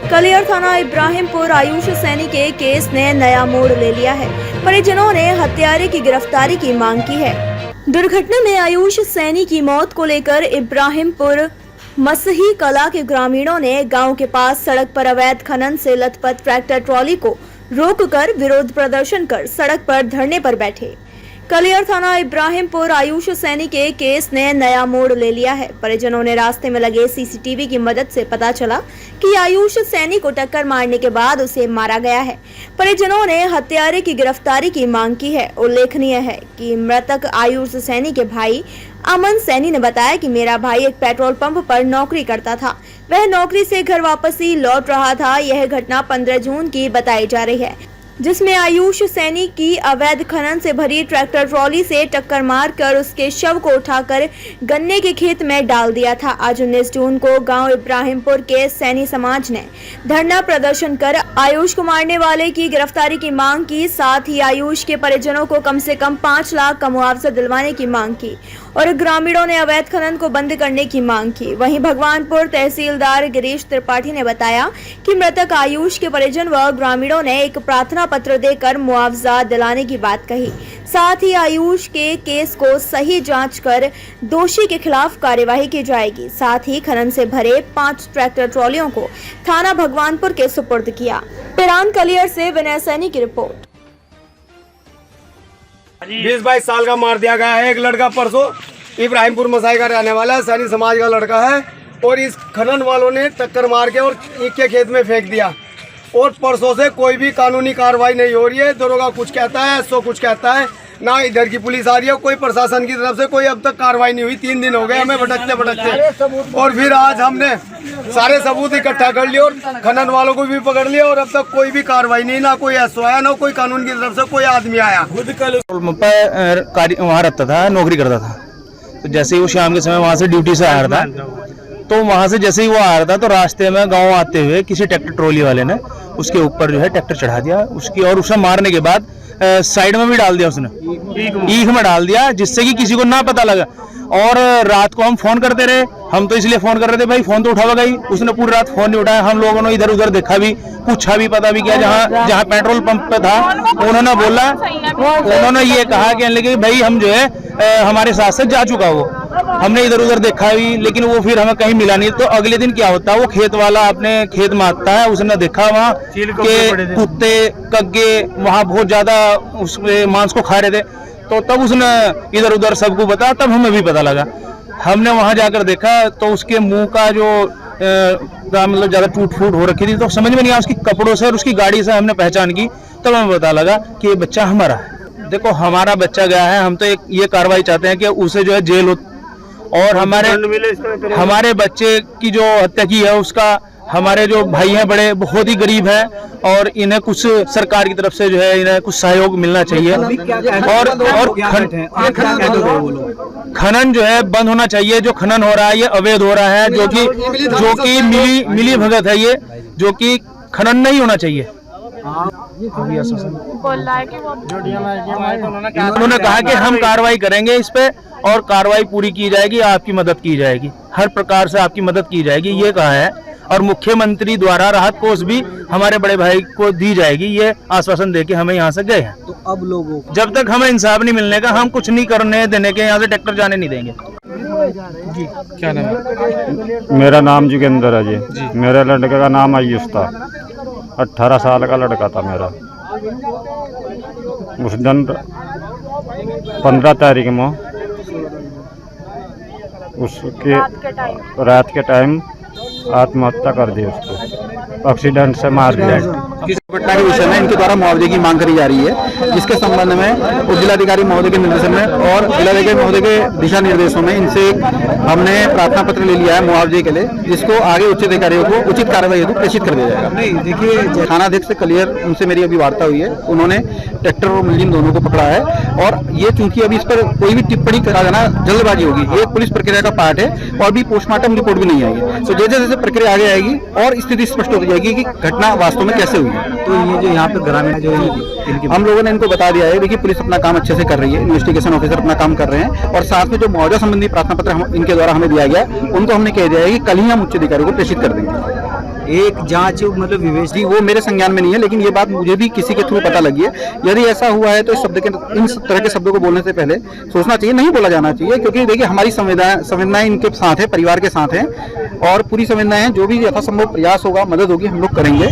कलियर थाना इब्राहिमपुर आयुष सैनी के केस ने नया मोड़ ले लिया है। परिजनों ने हत्यारे की गिरफ्तारी की मांग की है। दुर्घटना में आयुष सैनी की मौत को लेकर इब्राहिमपुर मसही कला के ग्रामीणों ने गांव के पास सड़क पर अवैध खनन से लथपथ ट्रैक्टर ट्रॉली को रोककर विरोध प्रदर्शन कर सड़क पर धरने पर बैठे। कलियर थाना इब्राहिमपुर आयुष सैनी के केस ने नया मोड़ ले लिया है। परिजनों ने रास्ते में लगे सीसीटीवी की मदद से पता चला कि आयुष सैनी को टक्कर मारने के बाद उसे मारा गया है। परिजनों ने हत्यारे की गिरफ्तारी की मांग की है। उल्लेखनीय है कि मृतक आयुष सैनी के भाई अमन सैनी ने बताया कि मेरा भाई एक पेट्रोल पंप पर नौकरी करता था। वह नौकरी से घर वापसी लौट रहा था। यह घटना 15 जून की बताई जा रही है, जिसमें आयुष सैनी की अवैध खनन से भरी ट्रैक्टर ट्रॉली से टक्कर मारकर उसके शव को उठाकर गन्ने के खेत में डाल दिया था। आज 19 जून को गांव इब्राहिमपुर के सैनी समाज ने धरना प्रदर्शन कर आयुष को मारने वाले की गिरफ्तारी की मांग की। साथ ही आयुष के परिजनों को कम से कम 5 लाख का मुआवजा दिलवाने की मांग की और ग्रामीणों ने अवैध खनन को बंद करने की मांग की। वहीं भगवानपुर तहसीलदार गिरीश त्रिपाठी ने बताया कि मृतक आयुष के परिजन व ग्रामीणों ने एक प्रार्थना पत्र देकर मुआवजा दिलाने की बात कही। साथ ही आयुष के केस को सही जांच कर दोषी के खिलाफ कार्यवाही की जाएगी। साथ ही खनन से भरे 5 ट्रैक्टर ट्रॉलियों को थाना भगवानपुर के सुपुर्द किया। पिरान कलियर से विनय सैनी की रिपोर्ट। 20-22 साल का मार दिया गया है। एक लड़का परसों इब्राहिमपुर मसाई का रहने वाला है, सैनी समाज का लड़का है, और इस खनन वालों ने टक्कर मार के और ईंट के खेत में फेंक दिया। और परसों से कोई भी कानूनी कार्रवाई नहीं हो रही है। दरोगा कुछ कहता है, एसओ कुछ कहता है, ना इधर की पुलिस आ रही है। कोई प्रशासन की तरफ से कोई अब तक कार्रवाई नहीं हुई। 3 दिन हो गए हमें भटकते। और फिर आज हमने सारे सबूत इकट्ठा कर लिए और खनन वालों को भी पकड़ लिया, और अब तक कोई भी कार्रवाई नहीं, ना कोई एसओ आया, ना कोई कानून की तरफ से कोई आदमी आया। वहाँ रहता था, नौकरी करता था। तो जैसे ही वो शाम के समय वहाँ से ड्यूटी से आ रहा था, तो वहाँ से जैसे ही वो आ रहा था तो रास्ते में गाँव आते हुए किसी ट्रैक्टर ट्रॉली वाले ने उसके ऊपर जो है ट्रैक्टर चढ़ा दिया उसकी, और उसे मारने के बाद साइड में भी डाल दिया उसने, ईख में डाल दिया, जिससे कि किसी को ना पता लगा। और रात को हम फोन करते रहे, हम तो इसलिए फोन कर रहे थे भाई फोन तो उठावा गई, उसने पूरी रात फोन नहीं उठाया। हम लोगों ने इधर उधर देखा भी, पूछा भी, पता भी किया। जहाँ पेट्रोल पंप पे था उन्होंने बोला, उन्होंने ये कहा कि भाई हम जो है हमारे साथ से जा चुका वो। हमने इधर उधर देखा भी, लेकिन वो फिर हमें कहीं मिला नहीं। तो अगले दिन क्या होता है, वो खेत वाला अपने खेत में आता है, उसने देखा वहाँ के कुत्ते कग्गे वहाँ बहुत ज्यादा उस मांस को खा रहे थे। तो तब उसने इधर उधर सबको बताया, तब हमें भी पता लगा। हमने वहाँ जाकर देखा तो उसके मुंह का जो मतलब ज्यादा टूट फूट हो रखी थी, तो समझ में नहीं आया। उसकी कपड़ों से और उसकी गाड़ी से हमने पहचान की, तब हमें पता लगा कि ये बच्चा हमारा है। देखो हमारा बच्चा गया है, हम तो एक ये कार्रवाई चाहते हैं कि उसे जो है जेल हो, और हमारे बच्चे की जो हत्या की है उसका, हमारे जो भाई हैं बड़े बहुत ही गरीब हैं, और इन्हें कुछ सरकार की तरफ से जो है इन्हें कुछ सहयोग मिलना चाहिए। और खनन जो है बंद होना चाहिए। जो खनन हो रहा है ये अवैध हो रहा है, जो कि मिली भगत है, ये जो कि खनन नहीं होना चाहिए। उन्होंने कहा कि हम कार्रवाई करेंगे इस पे, और कार्रवाई पूरी की जाएगी, आपकी मदद की जाएगी, हर प्रकार से आपकी मदद की जाएगी, ये कहा है। और मुख्यमंत्री द्वारा राहत कोष भी हमारे बड़े भाई को दी जाएगी, ये आश्वासन देके हमें यहाँ से गए हैं। तो अब लोगों को जब तक हमें इंसाफ नहीं मिलने का, हम कुछ नहीं करने देने के, यहाँ से ट्रैक्टर जाने नहीं देंगे। जी क्या नाम है? मेरा नाम जोगिंदर है जी। मेरे लड़के का नाम आयुष था, 18 साल का लड़का था मेरा। उस दिन 15 तारीख में उसके रात के टाइम आत्महत्या कर दी, उसको एक्सीडेंट से मार दिया। किस घटना के विषय में इनके द्वारा मुआवजे की मांग करी जा रही है, जिसके संबंध में उप जिलाधिकारी महोदय के निर्देशन में और जिलाधिकारी महोदय के दिशा निर्देशों में इनसे हमने प्रार्थना पत्र ले लिया है मुआवजे के लिए, जिसको आगे उच्च अधिकारियों को उचित कार्रवाई हेतु प्रेषित कर दिया जाएगा। नहीं देखिए, थानाध्यक्ष से क्लियर उनसे मेरी अभी वार्ता हुई है, उन्होंने ट्रैक्टर और मुलजिम दोनों को पकड़ा है। और ये चूंकि अभी इस पर कोई भी टिप्पणी करा जाना जल्दबाजी होगी, ये पुलिस प्रक्रिया का पार्ट है, और अभी पोस्टमार्टम रिपोर्ट भी नहीं आएगी। तो जैसे जैसे प्रक्रिया आगे आएगी और स्थिति स्पष्ट हो जाएगी कि घटना वास्तव में कैसे हुई है। तो ये जो यहाँ पे ग्रामीण जो है, हम लोगों ने इनको बता दिया है। देखिए, पुलिस अपना काम अच्छे से कर रही है, इन्वेस्टिगेशन ऑफिसर अपना काम कर रहे हैं, और साथ में जो मुआवजा संबंधी प्रार्थना पत्र इनके द्वारा हमें दिया गया, उनको हमने कह दिया है कि कल ही हम उच्च अधिकारी को प्रेषित कर देंगे। एक जांच मतलब विवेचना वो मेरे संज्ञान में नहीं है, लेकिन ये बात मुझे भी किसी के थ्रू पता लगी है। यदि ऐसा हुआ है तो इन तरह के शब्दों को बोलने से पहले सोचना चाहिए, नहीं बोला जाना चाहिए, क्योंकि देखिए हमारी संवेदनाएं इनके साथ है, परिवार के साथ हैं और पूरी संवेदनाएं हैं। जो भी यथासंभव प्रयास होगा, मदद होगी, हम लोग करेंगे।